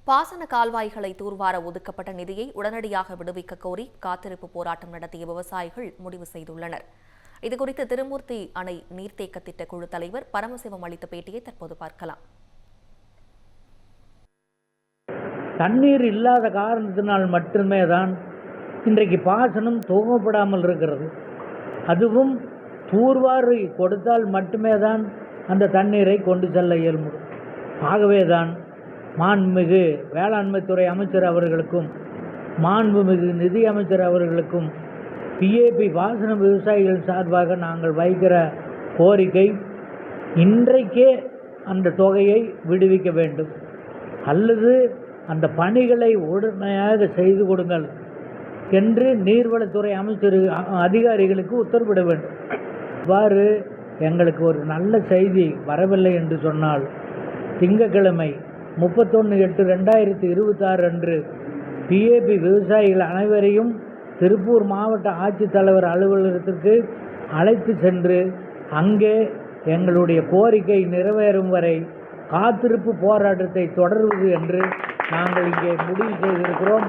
பாசன கால்வாய்களை தூர்வார ஒதுக்கப்பட்ட நிதியை உடனடியாக விடுவிக்க கோரி காத்திருப்பு போராட்டம் நடத்திய விவசாயிகள் முடிவு செய்துள்ளனர். இதுகுறித்து திருமூர்த்தி அணை நீர்த்தேக்க திட்ட குழு தலைவர் பரமசிவம் அளித்த பேட்டியை தற்போது பார்க்கலாம். தண்ணீர் இல்லாத காரணத்தினால் மட்டுமே தான் இன்றைக்கு பாசனம் துவங்கப்படாமல் இருக்கிறது. அதுவும் தூர்வாரி கொடுத்தால் மட்டுமே தான் அந்த தண்ணீரை கொண்டு செல்ல இயலும். ஆகவேதான் மாண்புமிகு வேளாண்மைத்துறை அமைச்சர் அவர்களுக்கும் மாண்புமிகு நிதி அமைச்சர் அவர்களுக்கும் பிஏபி பாசன விவசாயிகள் சார்பாக நாங்கள் வைக்கிற கோரிக்கை, இன்றைக்கே அந்த தொகையை விடுவிக்க வேண்டும் அல்லது அந்த பணிகளை உடனடியாக செய்து கொடுங்கள் என்று நீர்வளத்துறை அமைச்சர் அதிகாரிகளுக்கு உத்தரவிட வேண்டும். இவ்வாறு எங்களுக்கு ஒரு நல்ல செய்தி வரவில்லை என்று சொன்னால் திங்கட்கிழமை 31/8/2026 அன்று பிஏபி விவசாயிகள் அனைவரையும் திருப்பூர் மாவட்ட ஆட்சித்தலைவர் அலுவலகத்திற்கு அழைத்து சென்று அங்கே எங்களுடைய கோரிக்கை நிறைவேறும் வரை காத்திருப்பு போராட்டத்தை தொடர்வது என்று நாங்கள் இங்கே முடிவு செய்திருக்கிறோம்.